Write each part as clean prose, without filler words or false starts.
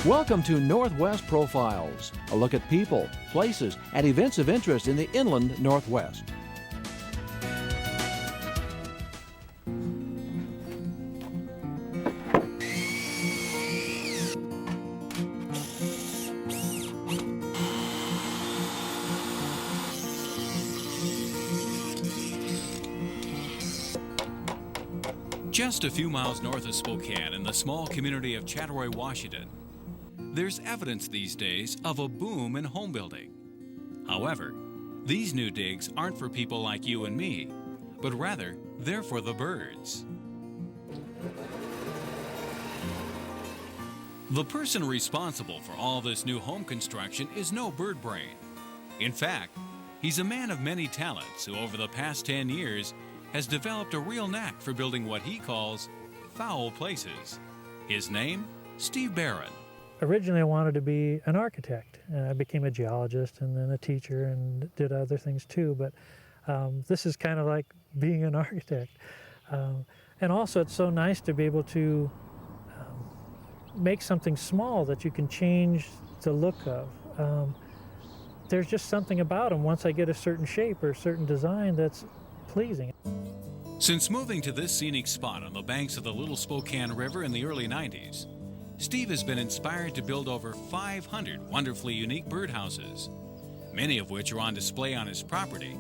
Welcome to Northwest Profiles, a look at people, places, and events of interest in the inland Northwest. Just a few miles north of Spokane, in the small community of Chattaroy, Washington, there's evidence these days of a boom in home building. However, these new digs aren't for people like you and me, but rather they're for the birds. The person responsible for all this new home construction is no bird brain. In fact, he's a man of many talents who over the past 10 years has developed a real knack for building what he calls fowl places. His name, Steve Barron. Originally, I wanted to be an architect. I became a geologist and then a teacher and did other things too, but this is kind of like being an architect. And also, it's so nice to be able to make something small that you can change the look of. There's just something about them once I get a certain shape or a certain design that's pleasing. Since moving to this scenic spot on the banks of the Little Spokane River in the early 90s, Steve has been inspired to build over 500 wonderfully unique birdhouses, many of which are on display on his property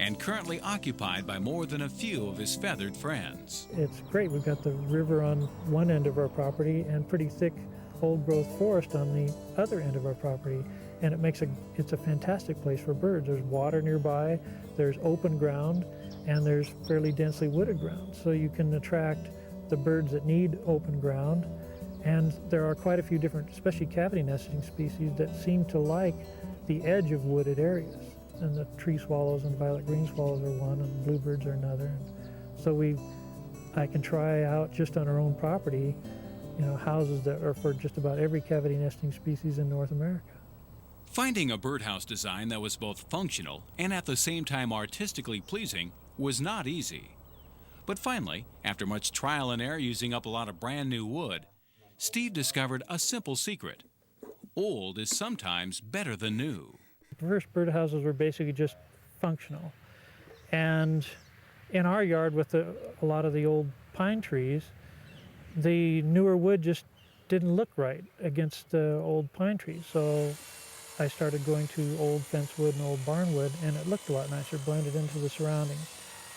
and currently occupied by more than a few of his feathered friends. It's great. We've got the river on one end of our property and pretty thick old-growth forest on the other end of our property, and it's a fantastic place for birds. There's water nearby, there's open ground, and there's fairly densely wooded ground, so you can attract the birds that need open ground. And there are quite a few different, especially cavity nesting species, that seem to like the edge of wooded areas. And the tree swallows and violet green swallows are one, and bluebirds are another. And so I can try out just on our own property, houses that are for just about every cavity nesting species in North America. Finding a birdhouse design that was both functional and at the same time artistically pleasing was not easy. But finally, after much trial and error using up a lot of brand new wood, Steve discovered a simple secret. Old is sometimes better than new. The first birdhouses were basically just functional. And in our yard with a lot of the old pine trees, the newer wood just didn't look right against the old pine trees. So I started going to old fence wood and old barnwood, and it looked a lot nicer, blended into the surroundings.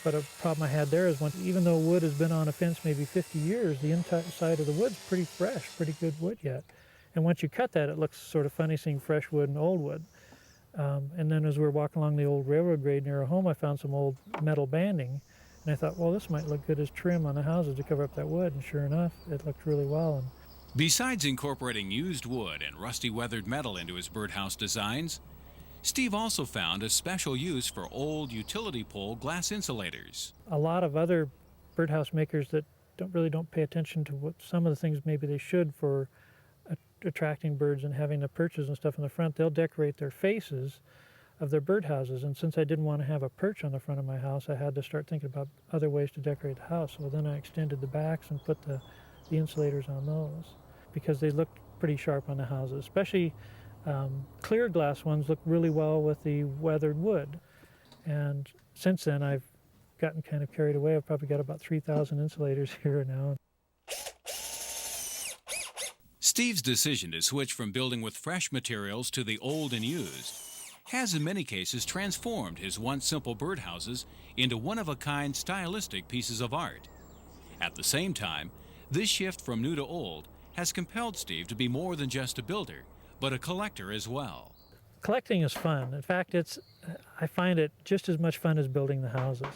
But a problem I had there is even though wood has been on a fence maybe 50 years, the inside of the wood's pretty fresh, pretty good wood yet. And once you cut that, it looks sort of funny seeing fresh wood and old wood. And then as we were walking along the old railroad grade near our home, I found some old metal banding. And I thought, well, this might look good as trim on the houses to cover up that wood. And sure enough, it looked really well. Besides incorporating used wood and rusty weathered metal into his birdhouse designs, Steve also found a special use for old utility pole glass insulators. A lot of other birdhouse makers that don't pay attention to what some of the things maybe they should for attracting birds and having the perches and stuff in the front, they'll decorate their faces of their birdhouses. And since I didn't want to have a perch on the front of my house, I had to start thinking about other ways to decorate the house. So then I extended the backs and put the insulators on those because they looked pretty sharp on the houses, especially clear glass ones look really well with the weathered wood. And since then, I've gotten kind of carried away. I've probably got about 3,000 insulators here now. Steve's decision to switch from building with fresh materials to the old and used has in many cases transformed his once simple birdhouses into one-of-a-kind stylistic pieces of art. At the same time, this shift from new to old has compelled Steve to be more than just a builder, but a collector as well. Collecting is fun. In fact, I find it just as much fun as building the houses.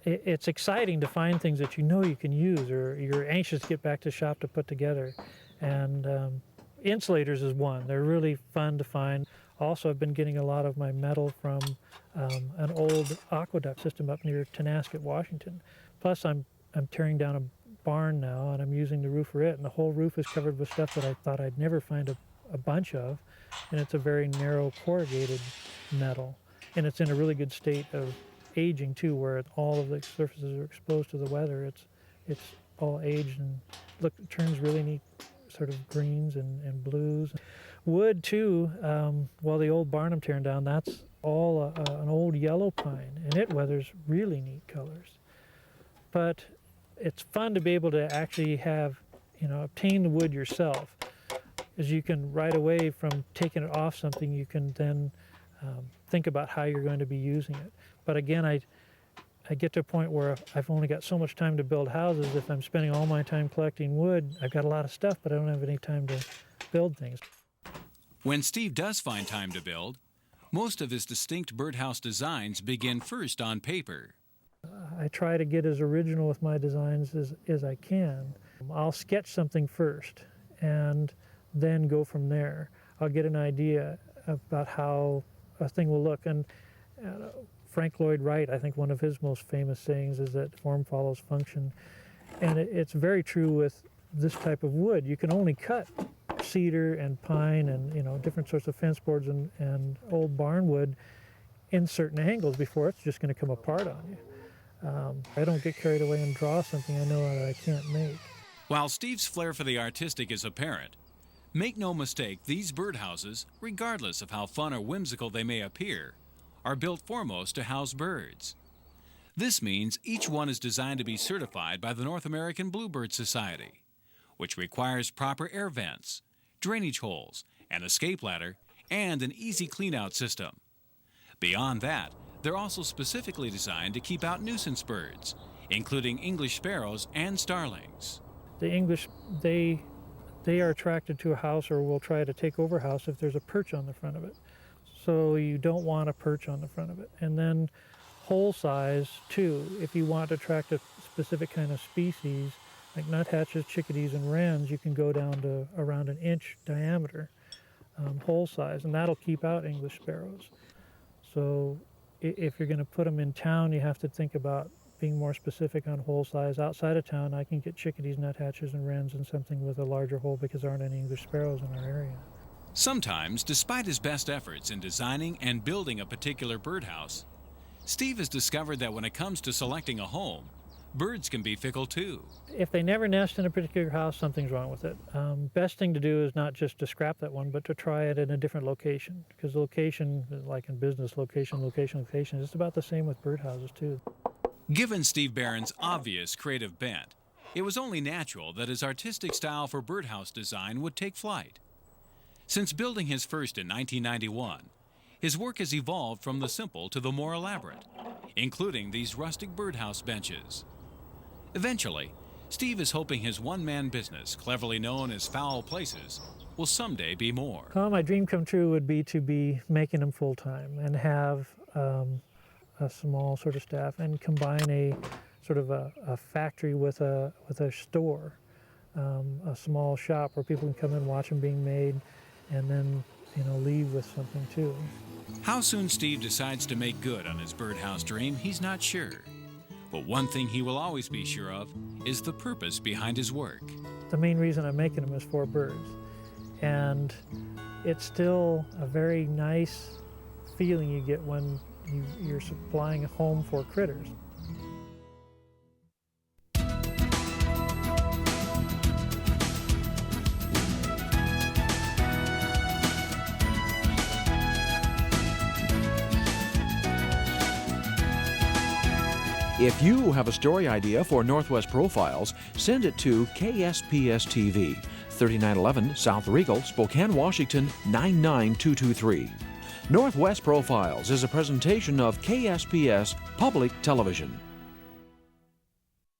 It's exciting to find things that you know you can use or you're anxious to get back to shop to put together. And insulators is one. They're really fun to find. Also, I've been getting a lot of my metal from an old aqueduct system up near Tonasket, Washington. Plus, I'm tearing down a barn now, and I'm using the roof for it, and the whole roof is covered with stuff that I thought I'd never find a bunch of, and it's a very narrow corrugated metal, and it's in a really good state of aging too, where all of the surfaces are exposed to the weather. It's all aged and it turns really neat sort of greens and blues. Wood too, well, the old barn I'm tearing down, that's all an old yellow pine, and it weathers really neat colors. But it's fun to be able to actually have, obtain the wood yourself, as you can right away from taking it off something, you can then think about how you're going to be using it. But again, I get to a point where I've only got so much time to build houses. If I'm spending all my time collecting wood, I've got a lot of stuff, but I don't have any time to build things. When Steve does find time to build, most of his distinct birdhouse designs begin first on paper. I try to get as original with my designs as I can. I'll sketch something first and then go from there. I'll get an idea about how a thing will look. And Frank Lloyd Wright, I think one of his most famous sayings is that form follows function. And it's very true with this type of wood. You can only cut cedar and pine and different sorts of fence boards and old barn wood in certain angles before it's just going to come apart on you. I don't get carried away and draw something I know that I can't make. While Steve's flair for the artistic is apparent, make no mistake, these birdhouses, regardless of how fun or whimsical they may appear, are built foremost to house birds. This means each one is designed to be certified by the North American Bluebird Society, which requires proper air vents, drainage holes, an escape ladder, and an easy clean-out system. Beyond that, they're also specifically designed to keep out nuisance birds, including English sparrows and starlings. The English, they are attracted to a house or will try to take over a house if there's a perch on the front of it. So you don't want a perch on the front of it. And then hole size too. If you want to attract a specific kind of species, like nuthatches, chickadees, and wrens, you can go down to around an inch diameter hole size, and that'll keep out English sparrows. So if you're going to put them in town, you have to think about being more specific on hole size. Outside of town, I can get chickadees, nuthatches, and wrens in something with a larger hole because there aren't any English sparrows in our area. Sometimes, despite his best efforts in designing and building a particular birdhouse, Steve has discovered that when it comes to selecting a home, birds can be fickle too. If they never nest in a particular house, something's wrong with it. Best thing to do is not just to scrap that one, but to try it in a different location. Because location, like in business, location, it's about the same with birdhouses too. Given Steve Barron's obvious creative bent, it was only natural that his artistic style for birdhouse design would take flight. Since building his first in 1991, his work has evolved from the simple to the more elaborate, including these rustic birdhouse benches. Eventually, Steve is hoping his one-man business, cleverly known as Fowl Places, will someday be more. Well, my dream come true would be to be making them full-time and have a small sort of staff and combine a sort of a factory with a store, a small shop where people can come and watch them being made and then leave with something too. How soon Steve decides to make good on his birdhouse dream, he's not sure. But one thing he will always be sure of is the purpose behind his work. The main reason I'm making them is for birds. And it's still a very nice feeling you get when you're supplying a home for critters. If you have a story idea for Northwest Profiles, send it to KSPS TV, 3911 South Regal, Spokane, Washington, 99223. Northwest Profiles is a presentation of KSPS Public Television.